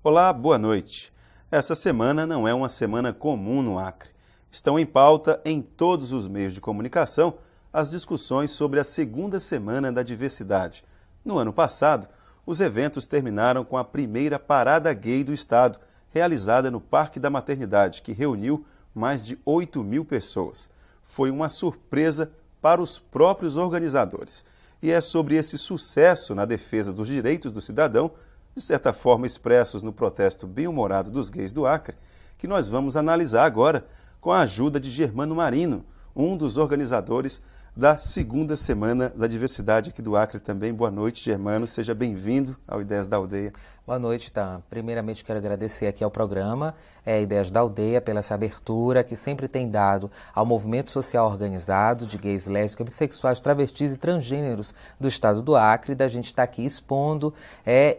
Olá, boa noite. Essa semana não é uma semana comum no Acre. Estão em pauta em todos os meios de comunicação as discussões sobre a segunda semana da diversidade. No ano passado, os eventos terminaram com a primeira parada gay do estado, realizada no Parque da Maternidade, que reuniu mais de 8.000 pessoas. Foi uma surpresa para os próprios organizadores. E é sobre esse sucesso na defesa dos direitos do cidadão, de certa forma expressos no protesto bem-humorado dos gays do Acre, que nós vamos analisar agora com a ajuda de Germano Marino, um dos organizadores da segunda semana da diversidade aqui do Acre também. Boa noite, Germano. Seja bem-vindo ao Ideias da Aldeia. Boa noite, tá? Primeiramente quero agradecer aqui ao programa Ideias da Aldeia pela essa abertura que sempre tem dado ao movimento social organizado de gays, lésbicas, bissexuais, travestis e transgêneros do estado do Acre, da gente estar aqui expondo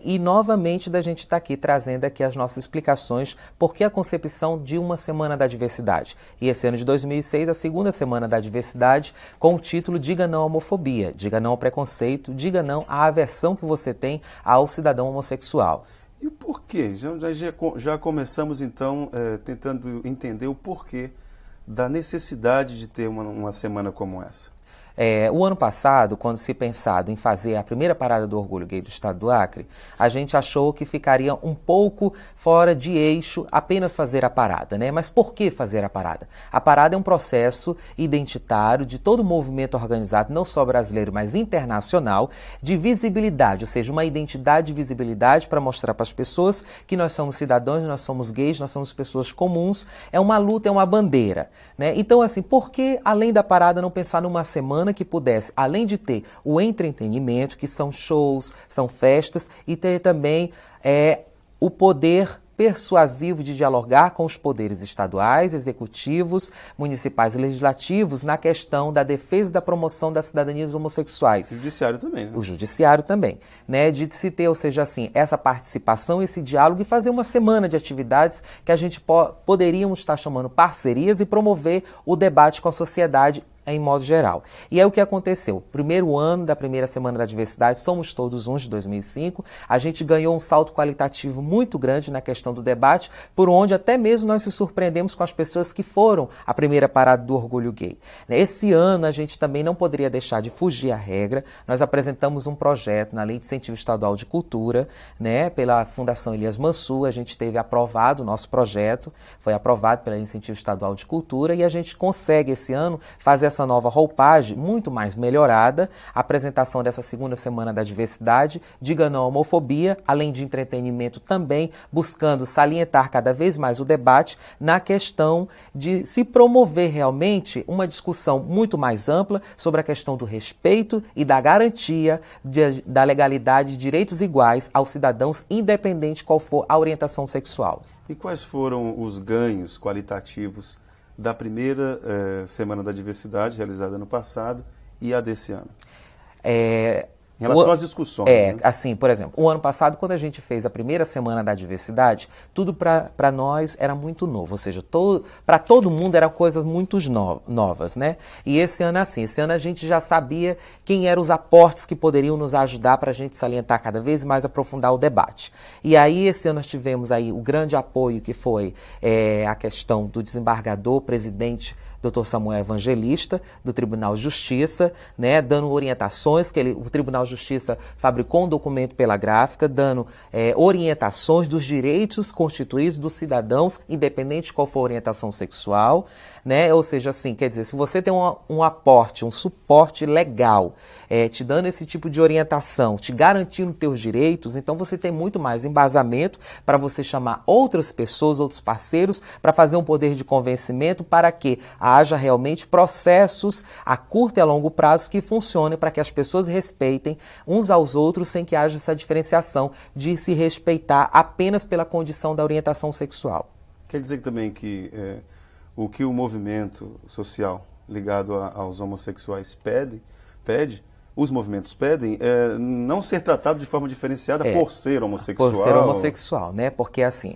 e novamente da gente estar aqui trazendo aqui as nossas explicações por que a concepção de uma semana da diversidade. E esse ano de 2006, a segunda semana da diversidade, com o título Diga Não à Homofobia, Diga Não ao Preconceito, Diga Não à aversão que você tem ao cidadão homossexual. E o porquê? Já começamos então tentando entender o porquê da necessidade de ter uma semana como essa. O ano passado, quando se pensado em fazer a primeira parada do orgulho gay do estado do Acre, a gente achou que ficaria um pouco fora de eixo apenas fazer a parada, né? Mas por que fazer a parada? A parada é um processo identitário de todo o movimento organizado, não só brasileiro, mas internacional, de visibilidade, ou seja, uma identidade de visibilidade para mostrar para as pessoas que nós somos cidadãos, nós somos gays, nós somos pessoas comuns. É uma luta, é uma bandeira, né? Então, assim, por que além da parada não pensar numa semana que pudesse, além de ter o entretenimento, que são shows, são festas, e ter também o poder persuasivo de dialogar com os poderes estaduais, executivos, municipais e legislativos na questão da defesa e da promoção das cidadanias homossexuais. O judiciário também, né? O judiciário também, né? De se ter, ou seja, assim, essa participação, esse diálogo e fazer uma semana de atividades que a gente poderíamos estar chamando parcerias e promover o debate com a sociedade em modo geral. E é o que aconteceu. Primeiro ano da primeira semana da diversidade, Somos Todos Uns, de 2005, a gente ganhou um salto qualitativo muito grande na questão do debate, por onde até mesmo nós se surpreendemos com as pessoas que foram à primeira parada do orgulho gay. Esse ano a gente também não poderia deixar de fugir à regra. Nós apresentamos um projeto na Lei de Incentivo Estadual de Cultura, né, pela Fundação Elias Mansur. A gente teve aprovado o nosso projeto, foi aprovado pela Lei de Incentivo Estadual de Cultura, e a gente consegue esse ano fazer essa nova roupagem, muito mais melhorada, a apresentação dessa segunda semana da diversidade, Diga Não à Homofobia, além de entretenimento também, buscando salientar cada vez mais o debate na questão de se promover realmente uma discussão muito mais ampla sobre a questão do respeito e da garantia da legalidade de direitos iguais aos cidadãos, independente qual for a orientação sexual. E quais foram os ganhos qualitativos da primeira Semana da Diversidade, realizada ano passado, e a desse ano? Em relação às discussões. Né? Assim, por exemplo, o ano passado, quando a gente fez a primeira Semana da Diversidade, tudo para nós era muito novo, ou seja, para todo mundo eram coisas muito novas, né? E esse ano assim, esse ano a gente já sabia quem eram os aportes que poderiam nos ajudar para a gente salientar cada vez mais, aprofundar o debate. E aí, esse ano nós tivemos aí o grande apoio que foi a questão do desembargador, presidente Dr. Samuel Evangelista, do Tribunal de Justiça, né, dando orientações, o Tribunal de Justiça fabricou um documento pela gráfica, dando orientações dos direitos constituídos dos cidadãos, independente de qual for a orientação sexual, né, ou seja, assim, quer dizer, se você tem um aporte, um suporte legal, te dando esse tipo de orientação, te garantindo teus direitos, então você tem muito mais embasamento para você chamar outras pessoas, outros parceiros, para fazer um poder de convencimento para que haja realmente processos a curto e a longo prazo que funcionem para que as pessoas respeitem uns aos outros sem que haja essa diferenciação de se respeitar apenas pela condição da orientação sexual. Quer dizer também que o que o movimento social ligado aos homossexuais pede os movimentos pedem não ser tratado de forma diferenciada por ser homossexual. Por ser homossexual, né? Porque assim,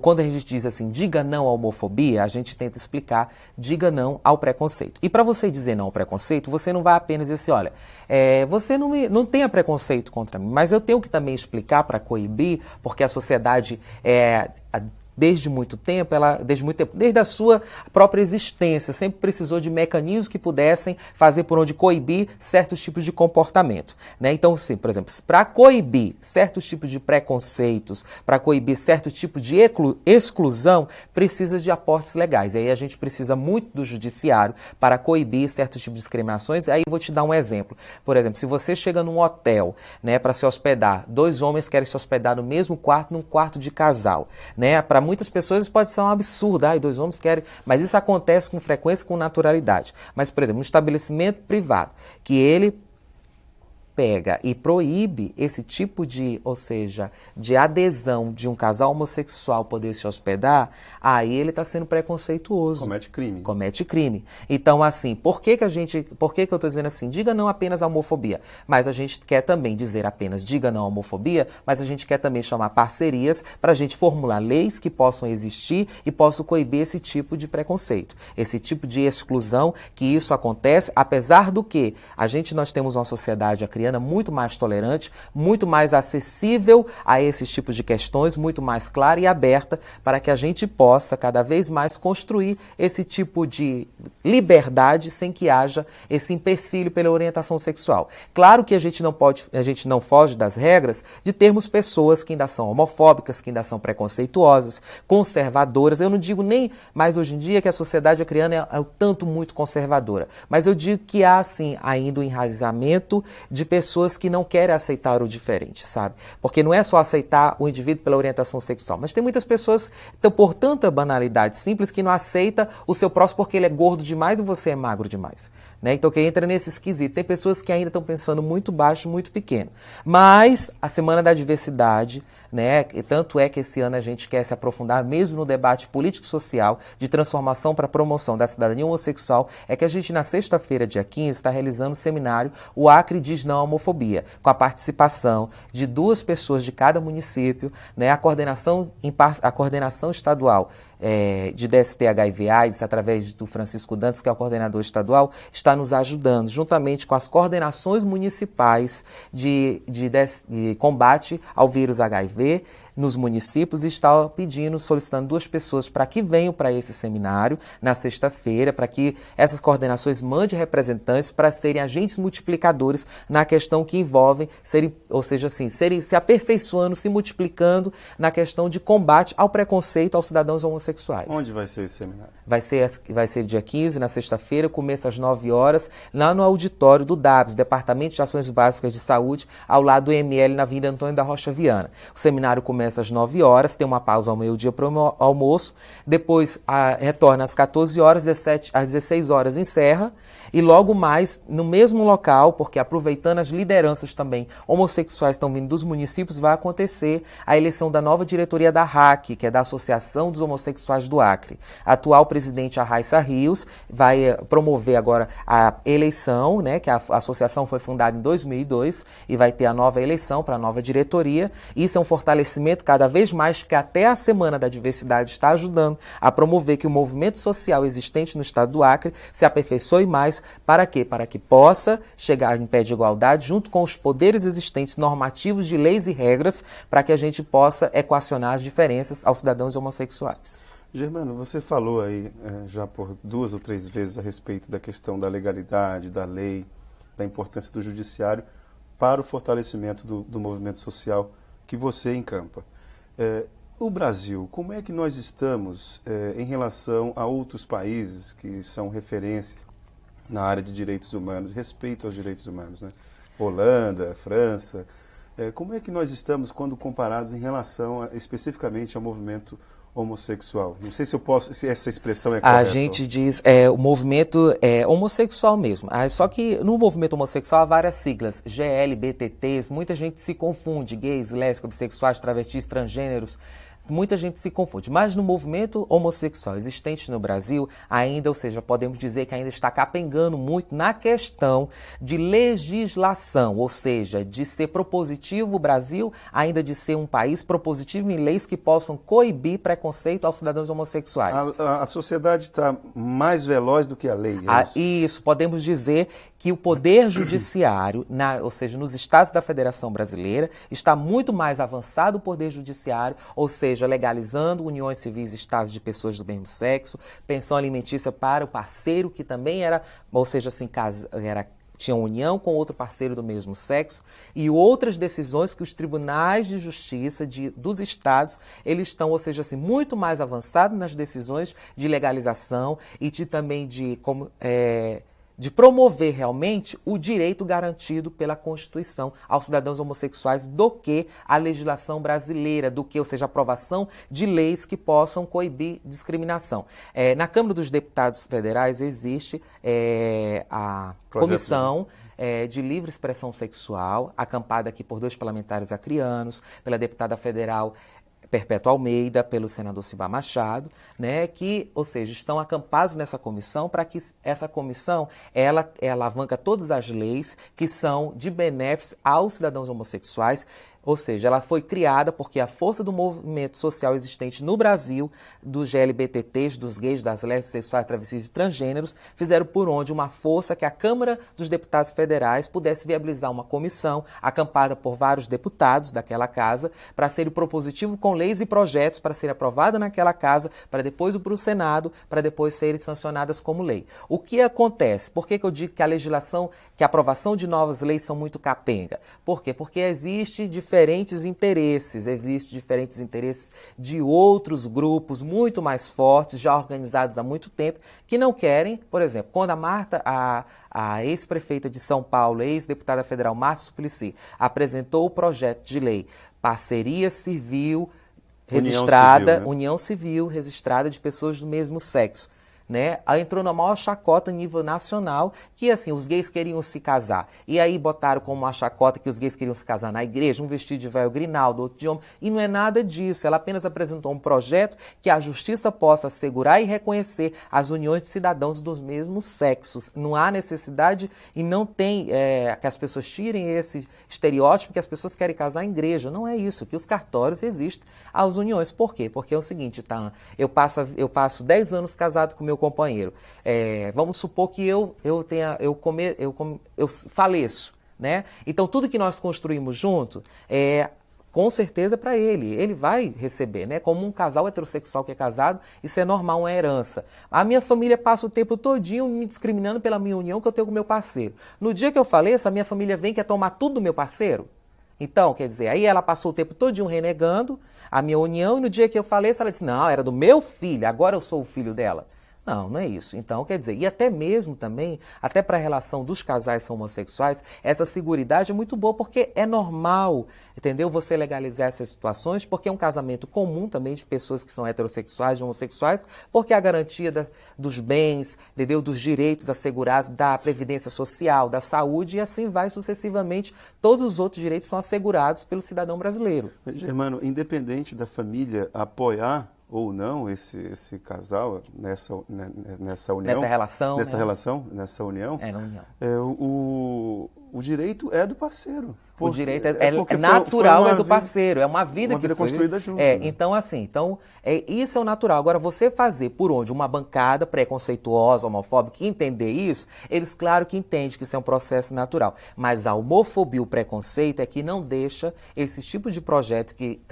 quando a gente diz assim, diga não à homofobia, a gente tenta explicar, diga não ao preconceito. E para você dizer não ao preconceito, você não vai apenas dizer assim, olha, você não tenha preconceito contra mim, mas eu tenho que também explicar para coibir, porque a sociedade desde a sua própria existência, sempre precisou de mecanismos que pudessem fazer por onde coibir certos tipos de comportamento, né? Então, sim, por exemplo, para coibir certos tipos de preconceitos, para coibir certo tipo de exclusão, precisa de aportes legais. E aí a gente precisa muito do judiciário para coibir certos tipos de discriminações. Aí eu vou te dar um exemplo. Por exemplo, se você chega num hotel, né, para se hospedar, 2 homens querem se hospedar no mesmo quarto, num quarto de casal, né? Para muitas pessoas isso pode ser um absurdo, 2 homens querem, mas isso acontece com frequência, com naturalidade. Mas, por exemplo, um estabelecimento privado, que ele pega e proíbe esse tipo de adesão de um casal homossexual poder se hospedar, aí ele está sendo preconceituoso. Comete crime. Comete crime. Então, assim, por que eu estou dizendo assim, diga não apenas à homofobia, mas a gente quer também dizer apenas diga não à homofobia, mas a gente quer também chamar parcerias para a gente formular leis que possam existir e possam coibir esse tipo de preconceito, esse tipo de exclusão, que isso acontece, apesar do que nós temos uma sociedade acriana muito mais tolerante, muito mais acessível a esses tipos de questões, muito mais clara e aberta para que a gente possa cada vez mais construir esse tipo de liberdade sem que haja esse empecilho pela orientação sexual. Claro que a gente não foge das regras de termos pessoas que ainda são homofóbicas, que ainda são preconceituosas, conservadoras. Eu não digo nem mais hoje em dia que a sociedade acriana é o tanto muito conservadora, mas eu digo que há, sim, ainda um enraizamento de pessoas que não querem aceitar o diferente, sabe? Porque não é só aceitar o indivíduo pela orientação sexual, mas tem muitas pessoas, então, por tanta banalidade simples, que não aceita o seu próximo porque ele é gordo demais e você é magro demais, né? Então, que entra nesse esquisito. Tem pessoas que ainda estão pensando muito baixo, muito pequeno. Mas a Semana da Diversidade, né? E tanto é que esse ano a gente quer se aprofundar mesmo no debate político-social de transformação para promoção da cidadania homossexual, é que a gente, na sexta-feira, dia 15, está realizando um seminário, o Acre diz não à homofobia, com a participação de 2 pessoas de cada município, né? A coordenação estadual de DST-HIV/AIDS, através do Francisco Dantas, que é o coordenador estadual, está nos ajudando, juntamente com as coordenações municipais de combate ao vírus HIV, nos municípios, e está solicitando 2 pessoas para que venham para esse seminário na sexta-feira, para que essas coordenações mandem representantes para serem agentes multiplicadores na questão que envolvem, serem se aperfeiçoando, se multiplicando na questão de combate ao preconceito aos cidadãos homossexuais. Onde vai ser esse seminário? Vai ser dia 15, na sexta-feira, começa às 9 horas, lá no auditório do DABS, Departamento de Ações Básicas de Saúde, ao lado do ML, na Avenida Antônio da Rocha Viana. O seminário começa às 9 horas, tem uma pausa ao meio-dia para o almoço, depois retorna às 14 horas, às 16 horas encerra, e logo mais, no mesmo local, porque aproveitando as lideranças também homossexuais estão vindo dos municípios, vai acontecer a eleição da nova diretoria da RAC, que é da Associação dos Homossexuais do Acre. A atual presidente, a Raissa Rios, vai promover agora a eleição, né, que a associação foi fundada em 2002 e vai ter a nova eleição para a nova diretoria. Isso é um fortalecimento cada vez mais que até a Semana da Diversidade está ajudando a promover que o movimento social existente no estado do Acre se aperfeiçoe mais. Para quê? Para que possa chegar em pé de igualdade junto com os poderes existentes normativos de leis e regras para que a gente possa equacionar as diferenças aos cidadãos homossexuais. Germano, você falou aí já por 2 ou 3 vezes a respeito da questão da legalidade, da lei, da importância do judiciário para o fortalecimento do movimento social que você encampa. O Brasil, como é que nós estamos em relação a outros países que são referências na área de direitos humanos, respeito aos direitos humanos, né? Holanda, França. Como é que nós estamos quando comparados em relação especificamente ao movimento homossexual? Não sei se essa expressão é correta. A gente diz o movimento homossexual mesmo. Só que no movimento homossexual há várias siglas, GLBTTs, muita gente se confunde, gays, lésbicas, bissexuais, travestis, transgêneros. muita gente se confunde. Mas no movimento homossexual existente no Brasil, ainda, ou seja, podemos dizer que ainda está capengando muito na questão de legislação, ou seja, de ser propositivo o Brasil, ainda de ser um país propositivo em leis que possam coibir preconceito aos cidadãos homossexuais. A sociedade está mais veloz do que a lei, é isso? Isso, podemos dizer que o poder judiciário, ou seja, nos estados da Federação Brasileira, está muito mais avançado o poder judiciário, ou seja, legalizando uniões civis estáveis de pessoas do mesmo sexo, pensão alimentícia para o parceiro que também era, ou seja, assim, tinha união com outro parceiro do mesmo sexo, e outras decisões que os tribunais de justiça dos estados, eles estão, ou seja, assim, muito mais avançados nas decisões de legalização e também de promover realmente o direito garantido pela Constituição aos cidadãos homossexuais do que a legislação brasileira, ou seja, a aprovação de leis que possam coibir discriminação. Na Câmara dos Deputados Federais existe a Comissão de Livre Expressão Sexual, acampada aqui por 2 parlamentares acrianos, pela deputada federal Perpétua Almeida, pelo senador Cibá Machado, né, que, ou seja, estão acampados nessa comissão para que essa comissão ela alavanca todas as leis que são de benefício aos cidadãos homossexuais. Ou seja, ela foi criada porque a força do movimento social existente no Brasil, dos GLBTTs, dos gays, das lésbicas, sexuais, travestis e transgêneros, fizeram por onde uma força que a Câmara dos Deputados Federais pudesse viabilizar uma comissão acampada por vários deputados daquela casa para ser propositivo com leis e projetos para ser aprovada naquela casa, para depois ir para o Senado, para depois serem sancionadas como lei. O que acontece? Por que eu digo que a legislação, que a aprovação de novas leis são muito capenga? Por quê? Porque existe diferentes interesses de outros grupos muito mais fortes, já organizados há muito tempo, que não querem, por exemplo, quando a Marta, a ex-prefeita de São Paulo, ex-deputada federal Marta Suplicy, apresentou o projeto de lei Parceria Civil Registrada, União Civil Registrada de pessoas do mesmo sexo, né? Entrou na maior chacota a nível nacional, que assim, os gays queriam se casar. E aí botaram como uma chacota que os gays queriam se casar na igreja, um vestido de véu grinaldo, outro de homem, e não é nada disso. Ela apenas apresentou um projeto que a justiça possa assegurar e reconhecer as uniões de cidadãos dos mesmos sexos. Não há necessidade e não tem que as pessoas tirem esse estereótipo que as pessoas querem casar em igreja. Não é isso, que os cartórios existem as uniões. Por quê? Porque é o seguinte, tá? Eu passo 10 anos casado com meu companheiro. Vamos supor que eu faleço, né? Então, tudo que nós construímos junto com certeza para ele vai receber, né? Como um casal heterossexual que é casado, isso é normal, uma herança. A minha família passa o tempo todinho me discriminando pela minha união que eu tenho com meu parceiro. No dia que eu faleço, a minha família vem e quer tomar tudo do meu parceiro? Então, quer dizer, aí ela passou o tempo todinho renegando a minha união e no dia que eu faleço, ela disse, não, era do meu filho, agora eu sou o filho dela. Não é isso. Então, quer dizer, e até mesmo também, até para a relação dos casais homossexuais, essa seguridade é muito boa, porque é normal, entendeu? Você legalizar essas situações, porque é um casamento comum também de pessoas que são heterossexuais, de homossexuais, porque a garantia dos bens, entendeu? Dos direitos assegurados, da previdência social, da saúde, e assim vai sucessivamente. Todos os outros direitos são assegurados pelo cidadão brasileiro. Germano, independente da família apoiar ou não esse casal nessa união, nessa relação, nessa união, na união. O direito é do parceiro. O direito é natural, é do parceiro, é uma vida que foi construída junto. Então, assim, isso é o natural. Agora, você fazer por onde uma bancada preconceituosa, homofóbica, que entender isso, eles, claro que entendem que isso é um processo natural. Mas a homofobia, o preconceito, é que não deixa esse tipo de projeto que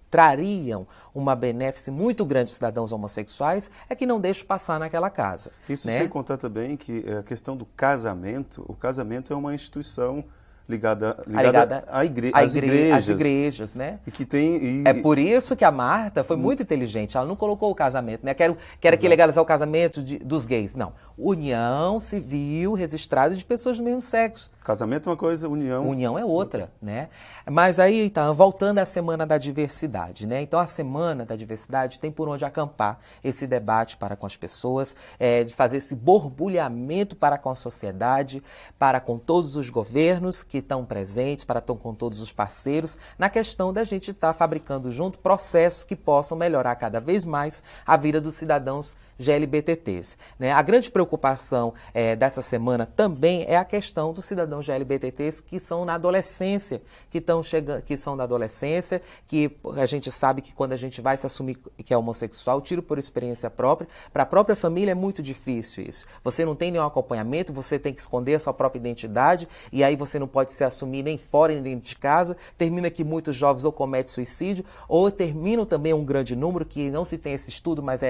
trariam uma benefício muito grande aos cidadãos homossexuais, é que não deixa passar naquela casa. Isso, né? Sem contar também que a questão do casamento, o casamento é uma instituição ligada às igrejas, né? E que tem, É por isso que a Marta foi muito inteligente. Ela não colocou o casamento, né? Quero aqui legalizar o casamento dos gays. Não. União civil registrada de pessoas do mesmo sexo. Casamento é uma coisa, união é outra, né? Mas aí, então, voltando à Semana da Diversidade, né? Então, a Semana da Diversidade tem por onde acampar esse debate para com as pessoas, de fazer esse borbulhamento para com a sociedade, para com todos os governos que estão presentes, para estar com todos os parceiros, na questão da gente estar fabricando junto processos que possam melhorar cada vez mais a vida dos cidadãos GLBTTs. Né? A grande preocupação dessa semana também é a questão dos cidadãos GLBTTs que são na adolescência, que são da adolescência, que a gente sabe que quando a gente vai se assumir que é homossexual, tiro por experiência própria, para a própria família é muito difícil isso. Você não tem nenhum acompanhamento, você tem que esconder a sua própria identidade, e aí você não pode se assumir nem fora nem dentro de casa, termina que muitos jovens ou cometem suicídio, ou terminam também um grande número, que não se tem esse estudo, mas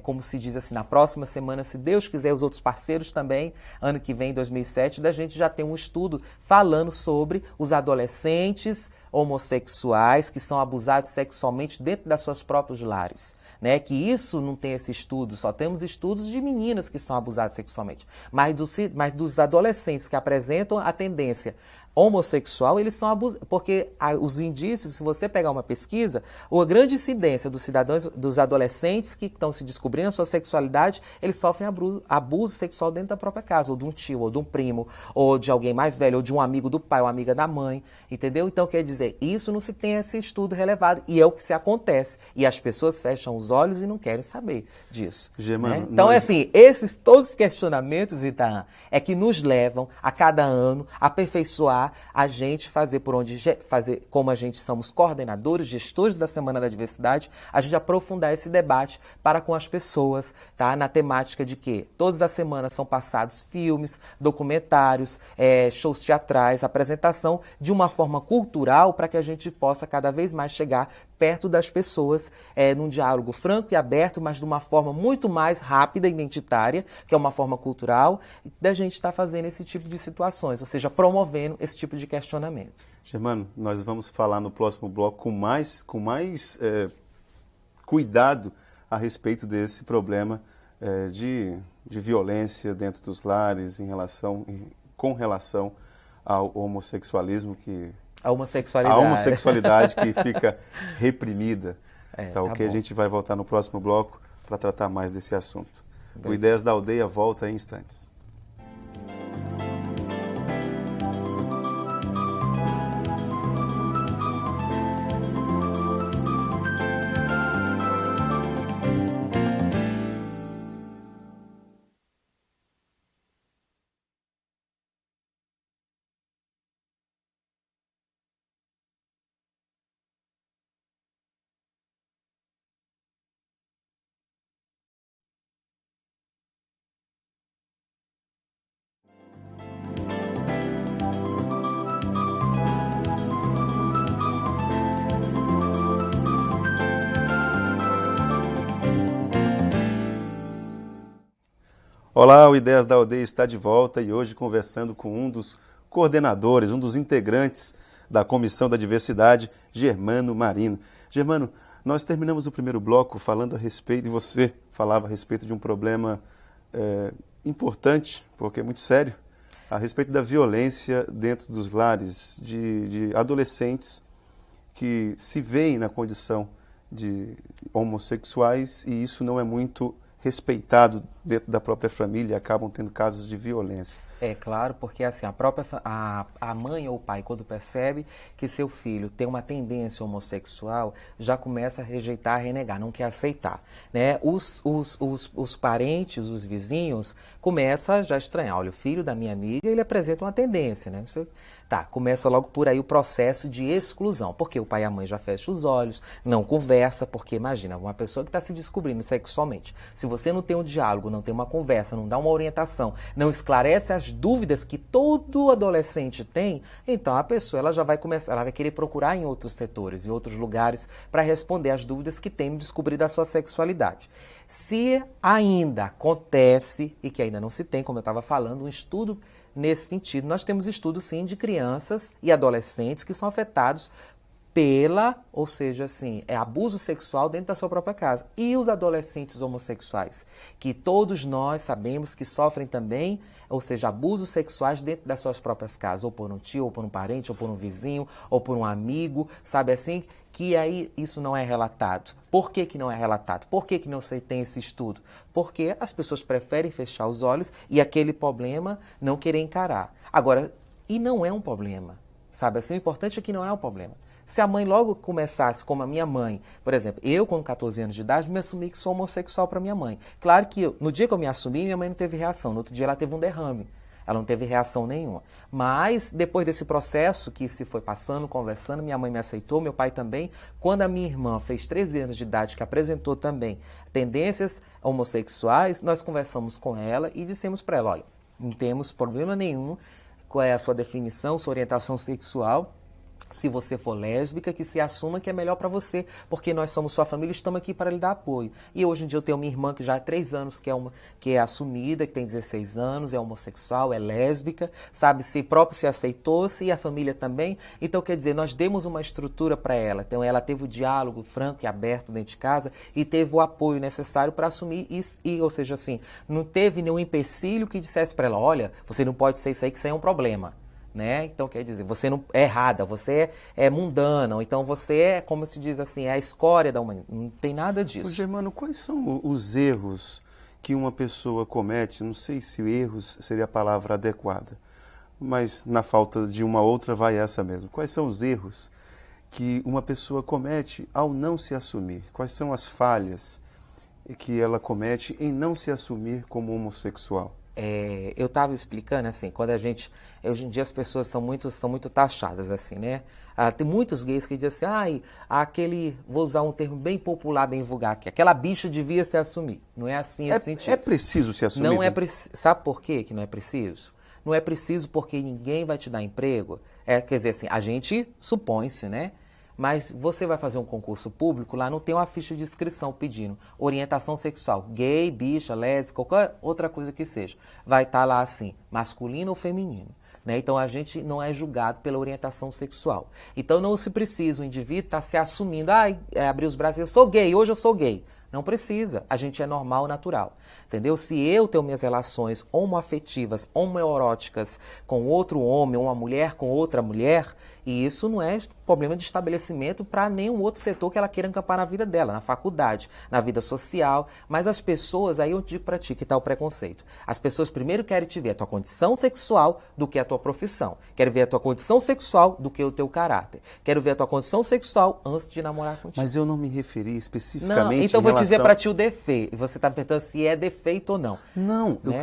como se diz assim, na próxima semana, se Deus quiser, os outros parceiros também, ano que vem, 2007, da gente já tem um estudo falando sobre os adolescentes homossexuais que são abusados sexualmente dentro das suas próprios lares. Né? Que isso não tem esse estudo, só temos estudos de meninas que são abusadas sexualmente. Mas dos adolescentes que apresentam a tendência homossexual, eles são abusados, porque os indícios, se você pegar uma pesquisa, a grande incidência dos cidadãos, dos adolescentes que estão se descobrindo a sua sexualidade, eles sofrem abuso sexual dentro da própria casa, ou de um tio, ou de um primo, ou de alguém mais velho, ou de um amigo do pai, ou amiga da mãe, entendeu? Então, quer dizer, isso não se tem esse estudo relevado, e é o que se acontece, e as pessoas fecham os olhos e não querem saber disso. Germano, né? Então, assim, esses todos os questionamentos, Itaã, é que nos levam a cada ano a aperfeiçoar a gente fazer como a gente somos coordenadores, gestores da Semana da Diversidade, a gente aprofundar esse debate para com as pessoas, tá? Na temática de que todas as semanas são passados filmes, documentários, shows teatrais, apresentação de uma forma cultural para que a gente possa cada vez mais chegar perto das pessoas, num diálogo franco e aberto, mas de uma forma muito mais rápida e identitária, que é uma forma cultural, da gente estar fazendo esse tipo de situações, ou seja, promovendo esse tipo de questionamento. Germano, nós vamos falar no próximo bloco com mais cuidado a respeito desse problema de violência dentro dos lares com relação ao homossexualismo A homossexualidade. A homossexualidade que fica reprimida. Tá ok? Bom. A gente vai voltar no próximo bloco para tratar mais desse assunto. Bem. O Ideias da Aldeia volta em instantes. Olá, o Ideias da Aldeia está de volta e hoje conversando com um dos coordenadores, um dos integrantes da Comissão da Diversidade, Germano Marino. Germano, nós terminamos o primeiro bloco falando a respeito, e você falava a respeito de um problema importante, porque é muito sério, a respeito da violência dentro dos lares de adolescentes que se veem na condição de homossexuais e isso não é muito respeitado dentro da própria família e acabam tendo casos de violência. É claro, porque assim, a mãe ou o pai, quando percebe que seu filho tem uma tendência homossexual, já começa a rejeitar, a renegar, não quer aceitar. Né? Os parentes, os vizinhos, começam já a estranhar. Olha, o filho da minha amiga, ele apresenta uma tendência. Né? Começa logo por aí o processo de exclusão, porque o pai e a mãe já fecham os olhos, não conversa, porque imagina, uma pessoa que está se descobrindo sexualmente, se você não tem um diálogo, não tem uma conversa, não dá uma orientação, não esclarece as dúvidas que todo adolescente tem, então a pessoa ela já vai começar, ela vai querer procurar em outros setores, em outros lugares, para responder às dúvidas que tem no descobrir da sua sexualidade. Se ainda acontece, e que ainda não se tem, como eu estava falando, um estudo nesse sentido, nós temos estudos sim de crianças e adolescentes que são afetados ou seja, assim, abuso sexual dentro da sua própria casa. E os adolescentes homossexuais, que todos nós sabemos que sofrem também, ou seja, abusos sexuais dentro das suas próprias casas, ou por um tio, ou por um parente, ou por um vizinho, ou por um amigo, sabe assim? Que aí isso não é relatado. Por que não é relatado? Por que não se tem esse estudo? Porque as pessoas preferem fechar os olhos e aquele problema não querer encarar. Agora, E não é um problema, sabe? Assim, o importante é que não é um problema. Se a mãe logo começasse, como a minha mãe, por exemplo, eu com 14 anos de idade me assumi que sou homossexual para minha mãe. Claro que no dia que eu me assumi, minha mãe não teve reação, no outro dia ela teve um derrame. Ela não teve reação nenhuma. Mas, depois desse processo que se foi passando, conversando, minha mãe me aceitou, meu pai também. Quando a minha irmã fez 13 anos de idade, que apresentou também tendências homossexuais, nós conversamos com ela e dissemos para ela, olha, não temos problema nenhum, qual é a sua definição, sua orientação sexual. Se você for lésbica, que se assuma que é melhor para você, porque nós somos sua família e estamos aqui para lhe dar apoio. E hoje em dia eu tenho minha irmã que já há 3 anos que é assumida, que tem 16 anos, é homossexual, é lésbica, sabe, se próprio se aceitou-se e a família também. Então, quer dizer, nós demos uma estrutura para ela. Então, ela teve o diálogo franco e aberto dentro de casa e teve o apoio necessário para assumir ou seja, assim, não teve nenhum empecilho que dissesse para ela, olha, você não pode ser isso aí, que isso aí é um problema. Né? Então, quer dizer, você não é errada, você é mundana, ou então você é, como se diz assim, é a escória da humanidade. Não tem nada disso. Germano, quais são os erros que uma pessoa comete? Não sei se erros seria a palavra adequada, mas na falta de uma outra vai essa mesmo. Quais são os erros que uma pessoa comete ao não se assumir? Quais são as falhas que ela comete em não se assumir como homossexual? Eu estava explicando, assim, quando hoje em dia as pessoas são muito taxadas, assim, né? Tem muitos gays que dizem assim, vou usar um termo bem popular, bem vulgar aqui, aquela bicha devia se assumir. Não é assim esse sentido. É preciso se assumir? Não é preciso. Sabe por quê que não é preciso? Não é preciso porque ninguém vai te dar emprego. Quer dizer assim, a gente supõe-se, né? Mas você vai fazer um concurso público, lá não tem uma ficha de inscrição pedindo orientação sexual, gay, bicha, lésbica, qualquer outra coisa que seja. Vai estar lá assim, masculino ou feminino. Né? Então, a gente não é julgado pela orientação sexual. Então, não se precisa o indivíduo estar se assumindo, abrir os braços, eu sou gay, hoje eu sou gay. Não precisa, a gente é normal, natural, entendeu? Se eu tenho minhas relações homoafetivas, homoeróticas com outro homem, ou uma mulher com outra mulher, e isso não é problema de estabelecimento para nenhum outro setor que ela queira encampar na vida dela, na faculdade, na vida social, mas as pessoas, aí eu digo para ti que está o preconceito, as pessoas primeiro querem te ver a tua condição sexual do que a tua profissão, querem ver a tua condição sexual do que o teu caráter, quero ver a tua condição sexual antes de namorar contigo. Mas eu não me referi especificamente não, então vou dizer para ti o defeito. Você está perguntando se é defeito ou não. Não, né?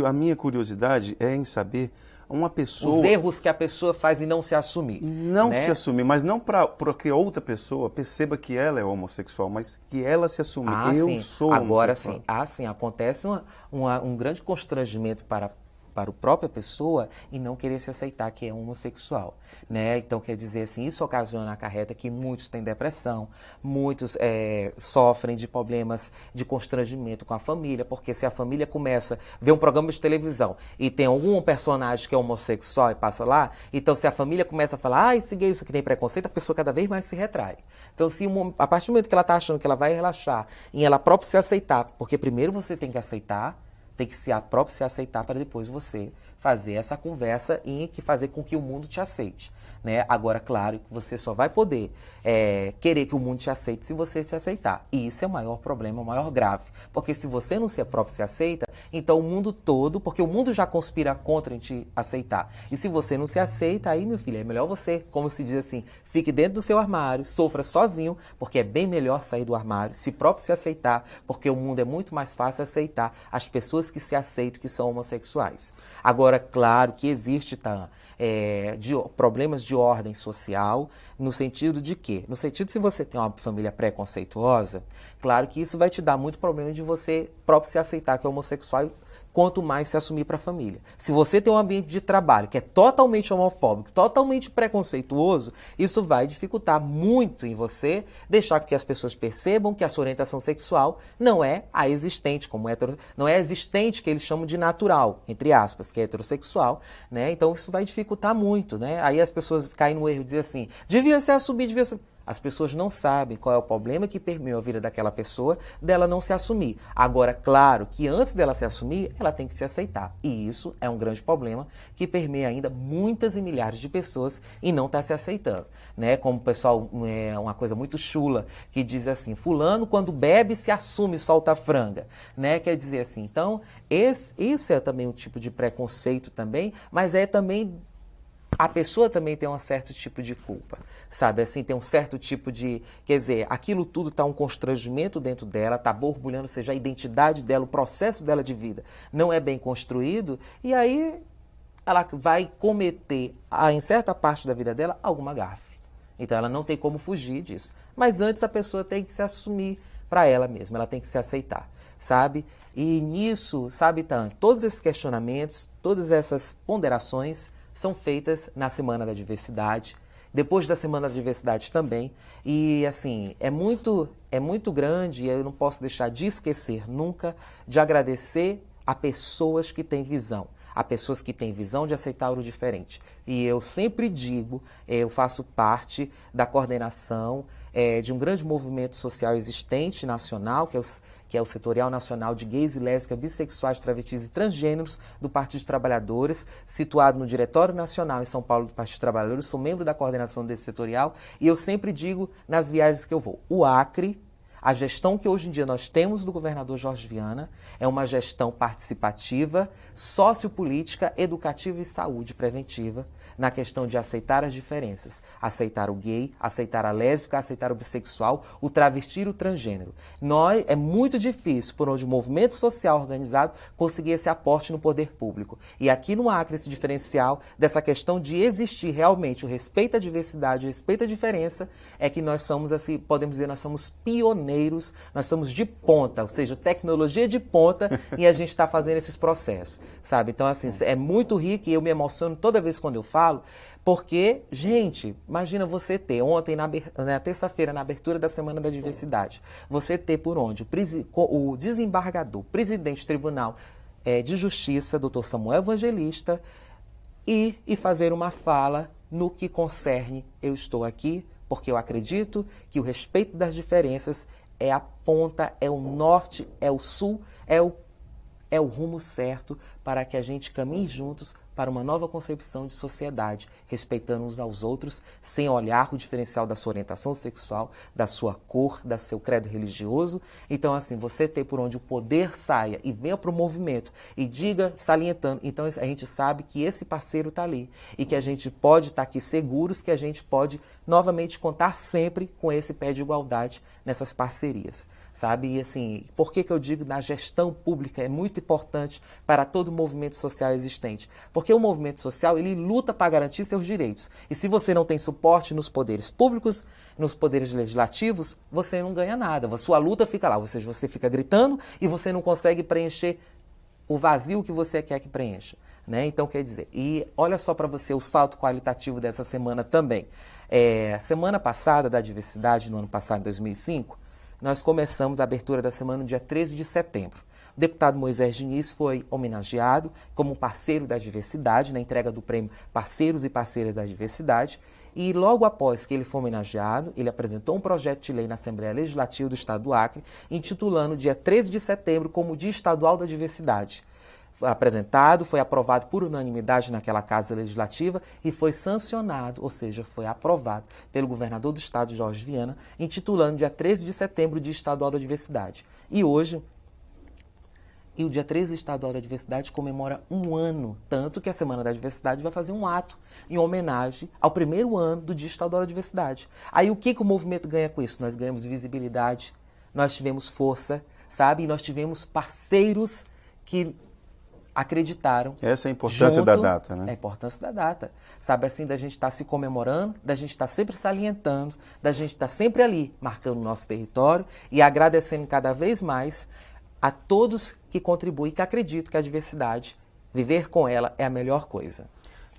A minha curiosidade é em saber uma pessoa... Os erros que a pessoa faz e não se assumir. Não né? se assumir, mas não para que outra pessoa perceba que ela é homossexual, mas que ela se assume. Eu sou Agora homossexual. sim, acontece um grande constrangimento para a própria pessoa e não querer se aceitar que é homossexual, né? Então, quer dizer assim, isso acarreta que muitos têm depressão, muitos sofrem de problemas de constrangimento com a família, porque se a família começa a ver um programa de televisão e tem algum personagem que é homossexual e passa lá, então se a família começa a falar, esse gay, isso aqui tem preconceito, a pessoa cada vez mais se retrai. Então, a partir do momento que ela está achando que ela vai relaxar em ela própria se aceitar, porque primeiro você tem que aceitar, tem que se aceitar para depois você fazer essa conversa e fazer com que o mundo te aceite. Né? Agora, claro, que você só vai poder querer que o mundo te aceite se você se aceitar. E isso é o maior problema, o maior grave. Porque se você não se próprio se aceita, então o mundo todo, porque o mundo já conspira contra em te aceitar. E se você não se aceita, aí, meu filho, é melhor você, como se diz assim, fique dentro do seu armário, sofra sozinho, porque é bem melhor sair do armário, se próprio se aceitar, porque o mundo é muito mais fácil aceitar as pessoas que se aceitam que são homossexuais. Agora, claro que existe, problemas de ordem social, no sentido de quê? No sentido de se você tem uma família preconceituosa, claro que isso vai te dar muito problema de você próprio se aceitar que é homossexual, quanto mais se assumir para a família. Se você tem um ambiente de trabalho que é totalmente homofóbico, totalmente preconceituoso, isso vai dificultar muito em você deixar que as pessoas percebam que a sua orientação sexual não é a existente, não é a existente que eles chamam de natural, entre aspas, que é heterossexual, né? Então isso vai dificultar muito, né? Aí as pessoas caem no erro de dizer assim, devia se assumir, devia se... As pessoas não sabem qual é o problema que permeia a vida daquela pessoa, dela não se assumir. Agora, claro que antes dela se assumir, ela tem que se aceitar. E isso é um grande problema que permeia ainda muitas e milhares de pessoas e não está se aceitando. Né? Como o pessoal, uma coisa muito chula, que diz assim, fulano quando bebe se assume, solta a franga. Né? Quer dizer assim, então, isso é também um tipo de preconceito também, mas é também a pessoa também tem um certo tipo de culpa, sabe? Assim, tem um certo tipo de... Quer dizer, aquilo tudo está um constrangimento dentro dela, está borbulhando, ou seja, a identidade dela, o processo dela de vida não é bem construído, e aí ela vai cometer, em certa parte da vida dela, alguma gafe. Então ela não tem como fugir disso. Mas antes a pessoa tem que se assumir para ela mesma, ela tem que se aceitar, sabe? E nisso, sabe, Tan, todos esses questionamentos, todas essas ponderações são feitas na Semana da Diversidade, depois da Semana da Diversidade também. E, assim, é muito grande, e eu não posso deixar de esquecer nunca de agradecer a pessoas que têm visão. A pessoas que têm visão de aceitar o diferente. E eu sempre digo, eu faço parte da coordenação de um grande movimento social existente, nacional, que é o Setorial Nacional de Gays e Lésbicas, Bissexuais, Travestis e Transgêneros do Partido dos Trabalhadores, situado no Diretório Nacional em São Paulo do Partido dos Trabalhadores. Sou membro da coordenação desse setorial e eu sempre digo nas viagens que eu vou, o Acre, a gestão que hoje em dia nós temos do governador Jorge Viana é uma gestão participativa, sociopolítica, educativa e saúde preventiva na questão de aceitar as diferenças, aceitar o gay, aceitar a lésbica, aceitar o bissexual, o travesti e o transgênero. É muito difícil, por onde o movimento social organizado conseguir esse aporte no poder público. E aqui no Acre, esse diferencial dessa questão de existir realmente o respeito à diversidade, o respeito à diferença, é que nós somos, assim, podemos dizer, nós somos pioneiros, nós estamos de ponta, ou seja, tecnologia de ponta, e a gente está fazendo esses processos, sabe? Então, assim, é muito rico e eu me emociono toda vez quando eu falo, porque, gente, imagina você ter, ontem, na terça-feira, na abertura da Semana da Diversidade, você ter por onde o desembargador, presidente do Tribunal de Justiça, doutor Samuel Evangelista, e fazer uma fala no que concerne eu estou aqui, porque eu acredito que o respeito das diferenças é a ponta, é o norte, é o sul, é o rumo certo para que a gente caminhe juntos para uma nova concepção de sociedade, respeitando uns aos outros, sem olhar o diferencial da sua orientação sexual, da sua cor, do seu credo religioso. Então, assim, você ter por onde o poder saia e venha para o movimento e diga, salientando, então a gente sabe que esse parceiro está ali e que a gente pode estar aqui seguros, que a gente pode novamente contar sempre com esse pé de igualdade nessas parcerias, sabe? E assim, por que eu digo na gestão pública é muito importante para todo o movimento social existente? Porque o movimento social, ele luta para garantir seus direitos. E se você não tem suporte nos poderes públicos, nos poderes legislativos, você não ganha nada. A sua luta fica lá, ou seja, você fica gritando e você não consegue preencher o vazio que você quer que preencha, né? Então, quer dizer, e olha só para você o salto qualitativo dessa semana também. Semana passada da diversidade, no ano passado, em 2005, nós começamos a abertura da semana no dia 13 de setembro. O deputado Moisés Diniz foi homenageado como parceiro da diversidade, na entrega do prêmio Parceiros e Parceiras da Diversidade, e logo após que ele foi homenageado, ele apresentou um projeto de lei na Assembleia Legislativa do Estado do Acre, intitulando o dia 13 de setembro como Dia Estadual da Diversidade. Foi apresentado, foi aprovado por unanimidade naquela Casa Legislativa e foi sancionado, ou seja, foi aprovado pelo governador do Estado, Jorge Viana, intitulando dia 13 de setembro Dia Estadual da Diversidade. E hoje, o dia 13 Estadual da Diversidade comemora um ano, tanto que a Semana da Diversidade vai fazer um ato em homenagem ao primeiro ano do Dia Estadual da Diversidade. Aí o que o movimento ganha com isso? Nós ganhamos visibilidade, nós tivemos força, sabe? E nós tivemos parceiros que acreditaram. Essa é a importância da data, né? É a importância da data. Sabe, assim, da gente estar se comemorando, da gente estar sempre salientando, da gente estar sempre ali, marcando o nosso território e agradecendo cada vez mais a todos que contribuem, que acreditam que a diversidade, viver com ela, é a melhor coisa.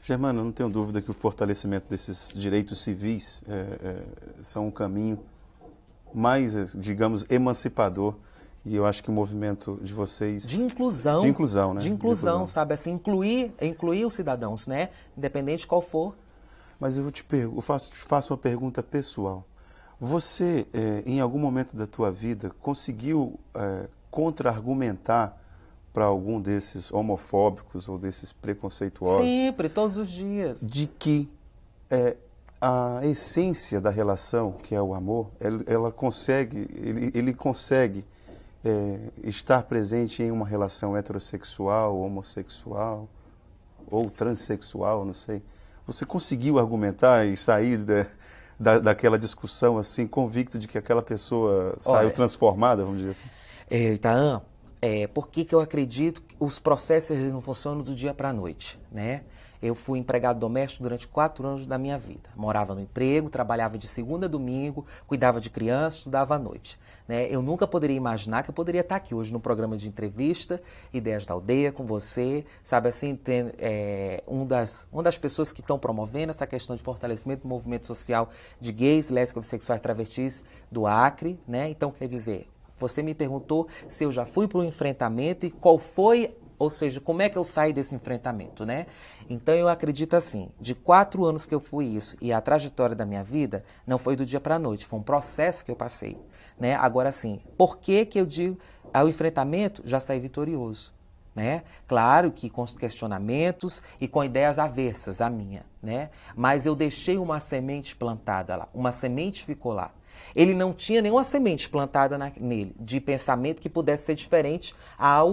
Germana, eu não tenho dúvida que o fortalecimento desses direitos civis são um caminho mais, digamos, emancipador. E eu acho que o movimento de vocês... De inclusão. De inclusão, né? De inclusão, sabe? Assim, incluir os cidadãos, né? Independente de qual for. Mas eu te faço uma pergunta pessoal. Você, em algum momento da tua vida, conseguiu contra-argumentar para algum desses homofóbicos ou desses preconceituosos? Sempre, todos os dias. De que a essência da relação, que é o amor, ele consegue estar presente em uma relação heterossexual, homossexual ou transexual, não sei. você conseguiu argumentar e sair daquela discussão assim, convicto de que aquela pessoa saiu transformada, vamos dizer assim? Itaã, por que eu acredito que os processos eles não funcionam do dia para a noite, né? Eu fui empregado doméstico durante 4 anos da minha vida. Morava no emprego, trabalhava de segunda a domingo, cuidava de criança, estudava à noite. Né? Eu nunca poderia imaginar que eu poderia estar aqui hoje no programa de entrevista, Ideias da Aldeia, com você, sabe assim, uma das pessoas que estão promovendo essa questão de fortalecimento do movimento social de gays, lésbicas, bissexuais, travestis do Acre, né? Então, quer dizer, você me perguntou se eu já fui para o enfrentamento e qual foi, ou seja, como é que eu saí desse enfrentamento, né? Então, eu acredito assim, de 4 anos que eu fui isso e a trajetória da minha vida não foi do dia para a noite, foi um processo que eu passei, né? Agora, sim, por que eu digo, ao enfrentamento, já saí vitorioso, né? Claro que com questionamentos e com ideias aversas à minha, né? Mas eu deixei uma semente plantada lá, uma semente ficou lá. Ele não tinha nenhuma semente plantada nele de pensamento que pudesse ser diferente a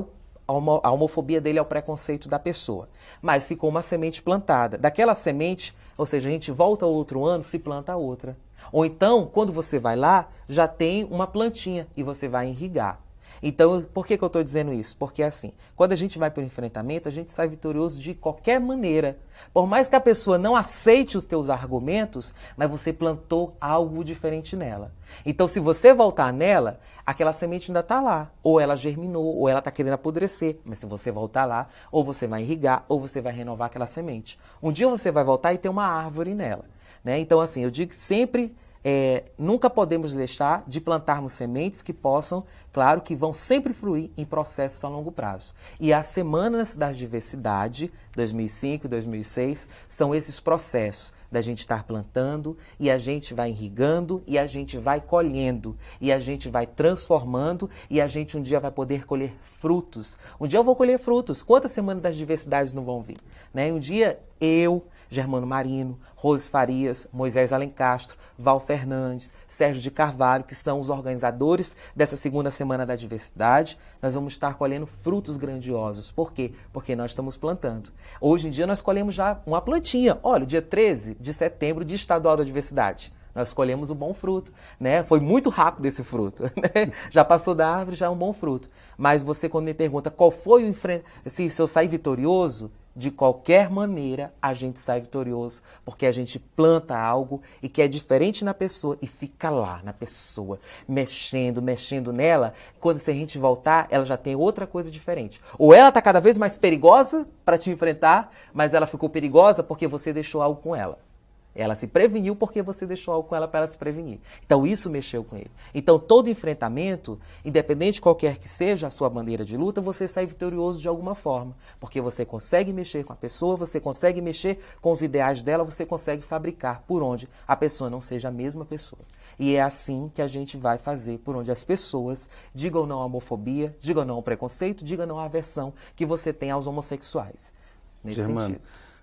homofobia dele, ao preconceito da pessoa. Mas ficou uma semente plantada. Daquela semente, ou seja, a gente volta outro ano, se planta outra. Ou então, quando você vai lá, já tem uma plantinha e você vai irrigar. Então, por que eu estou dizendo isso? Porque assim, quando a gente vai para o enfrentamento, a gente sai vitorioso de qualquer maneira. Por mais que a pessoa não aceite os teus argumentos, mas você plantou algo diferente nela. Então, se você voltar nela, aquela semente ainda está lá. Ou ela germinou, ou ela está querendo apodrecer. Mas se você voltar lá, ou você vai irrigar, ou você vai renovar aquela semente. Um dia você vai voltar e ter uma árvore nela. Né? Então, assim, eu digo que sempre... nunca podemos deixar de plantarmos sementes que possam, claro, que vão sempre fluir em processos a longo prazo. E as Semanas da Diversidade, 2005 e 2006, são esses processos da gente estar plantando e a gente vai irrigando e a gente vai colhendo e a gente vai transformando e a gente um dia vai poder colher frutos. Um dia eu vou colher frutos. Quantas Semanas das Diversidades não vão vir? Né? Um dia eu, Germano Marino, Rose Farias, Moisés Alencastro, Val Fernandes, Sérgio de Carvalho, que são os organizadores dessa segunda Semana da Diversidade, nós vamos estar colhendo frutos grandiosos. Por quê? Porque nós estamos plantando. Hoje em dia nós colhemos já uma plantinha. Olha, dia 13 de setembro, Dia Estadual da Diversidade. Nós colhemos um bom fruto, né? Foi muito rápido esse fruto, né? Já passou da árvore, já é um bom fruto. Mas você, quando me pergunta qual foi o enfrentamento, se eu saí vitorioso, de qualquer maneira a gente sai vitorioso, porque a gente planta algo e que é diferente na pessoa e fica lá na pessoa, mexendo nela. Quando se a gente voltar, ela já tem outra coisa diferente. Ou ela está cada vez mais perigosa para te enfrentar, mas ela ficou perigosa porque você deixou algo com ela. Ela se preveniu porque você deixou algo com ela para ela se prevenir. Então, isso mexeu com ele. Então, todo enfrentamento, independente de qualquer que seja a sua bandeira de luta, você sai vitorioso de alguma forma. Porque você consegue mexer com a pessoa, você consegue mexer com os ideais dela, você consegue fabricar por onde a pessoa não seja a mesma pessoa. E é assim que a gente vai fazer por onde as pessoas digam não à homofobia, digam não ao preconceito, digam não à aversão que você tem aos homossexuais. Nesse sentido.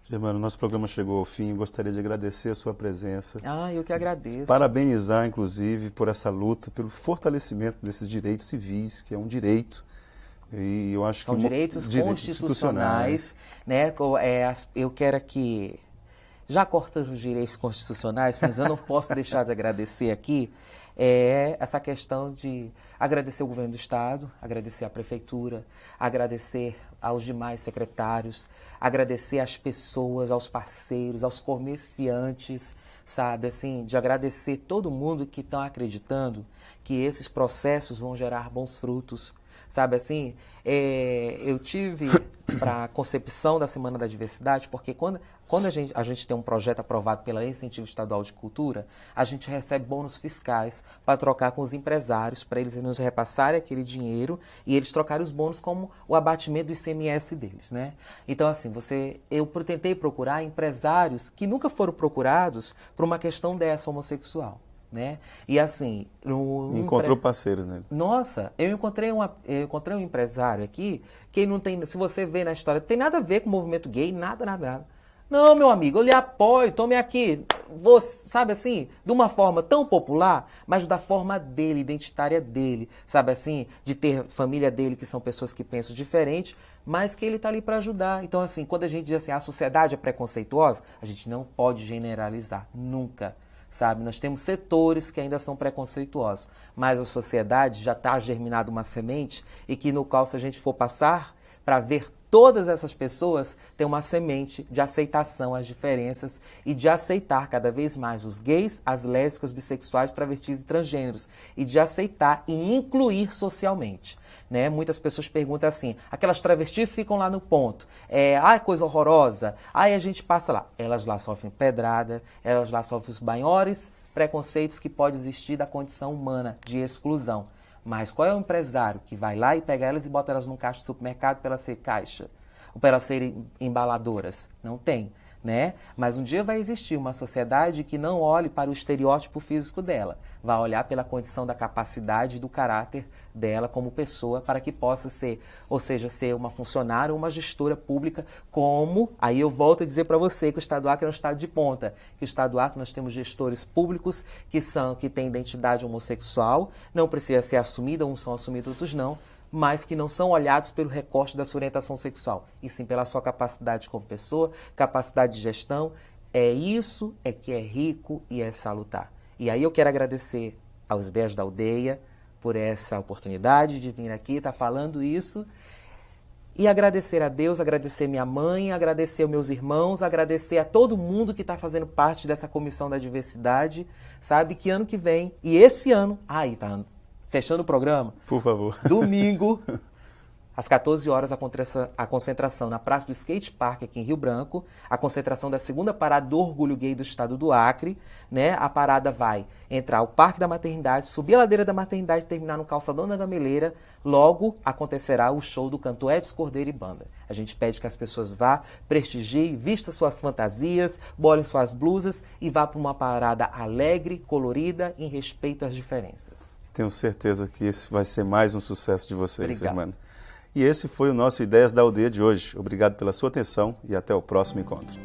Germano, nosso programa chegou ao fim. Gostaria de agradecer a sua presença. Eu que agradeço. Parabenizar, inclusive, por essa luta, pelo fortalecimento desses direitos civis, que é um direito. E eu acho São direitos constitucionais, né? Eu quero aqui, já cortando os direitos constitucionais, mas eu não posso deixar de agradecer aqui, essa questão de agradecer o governo do Estado, agradecer a prefeitura, agradecer aos demais secretários, agradecer às pessoas, aos parceiros, aos comerciantes, sabe, assim, de agradecer todo mundo que está acreditando que esses processos vão gerar bons frutos, sabe, assim, eu tive para a concepção da Semana da Diversidade, porque quando a gente tem um projeto aprovado pela Lei de Incentivo Estadual de Cultura, a gente recebe bônus fiscais para trocar com os empresários, para eles nos repassarem aquele dinheiro e eles trocarem os bônus como o abatimento do ICMS deles, né? Então, assim, eu tentei procurar empresários que nunca foram procurados por uma questão dessa homossexual. Né? E assim... Encontrou parceiros, né? Nossa, eu encontrei um empresário aqui que não tem, se você vê na história, não tem nada a ver com o movimento gay, nada. Não, meu amigo, eu lhe apoio, tome aqui. Você, sabe assim, de uma forma tão popular, mas da forma dele, identitária dele. Sabe assim, de ter família dele, que são pessoas que pensam diferente, mas que ele está ali para ajudar. Então, assim, quando a gente diz assim, a sociedade é preconceituosa, a gente não pode generalizar, nunca. Sabe, nós temos setores que ainda são preconceituosos, mas a sociedade já está germinada uma semente e que no qual, se a gente for passar para ver todas essas pessoas, tem uma semente de aceitação às diferenças e de aceitar cada vez mais os gays, as lésbicas, bissexuais, travestis e transgêneros e de aceitar e incluir socialmente. Né? Muitas pessoas perguntam assim, aquelas travestis ficam lá no ponto, coisa horrorosa, aí a gente passa lá. Elas lá sofrem pedrada, elas lá sofrem os maiores preconceitos que pode existir da condição humana de exclusão. Mas qual é o empresário que vai lá e pega elas e bota elas num caixa de supermercado para elas serem caixa? Ou para elas serem embaladoras? Não tem, né? Mas um dia vai existir uma sociedade que não olhe para o estereótipo físico dela. Vai olhar pela condição da capacidade e do caráter dela como pessoa para que possa ser, ou seja, ser uma funcionária ou uma gestora pública como, aí eu volto a dizer para você que o Estado do Acre é um estado de ponta, que o Estado do Acre nós temos gestores públicos que têm identidade homossexual, não precisa ser assumida, uns são assumidos, outros não, mas que não são olhados pelo recorte da sua orientação sexual, e sim pela sua capacidade como pessoa, capacidade de gestão. Isso que é rico e é salutar. E aí eu quero agradecer aos Ideias da Aldeia por essa oportunidade de vir aqui, estar falando isso, e agradecer a Deus, agradecer minha mãe, agradecer meus irmãos, agradecer a todo mundo que está fazendo parte dessa comissão da diversidade, sabe, que ano que vem, e esse ano, fechando o programa, por favor, domingo, às 14 horas, a concentração na Praça do Skate Park, aqui em Rio Branco, a concentração da segunda parada do Orgulho Gay do Estado do Acre, né? A parada vai entrar ao Parque da Maternidade, subir a ladeira da Maternidade e terminar no Calçadão da Gameleira. Logo acontecerá o show do cantor Edson Cordeiro e Banda. A gente pede que as pessoas vá, prestigiem, vistam suas fantasias, bolem suas blusas e vá para uma parada alegre, colorida, em respeito às diferenças. Tenho certeza que esse vai ser mais um sucesso de vocês, Obrigado. Irmã. E esse foi o nosso Ideias da Aldeia de hoje. Obrigado pela sua atenção e até o próximo encontro.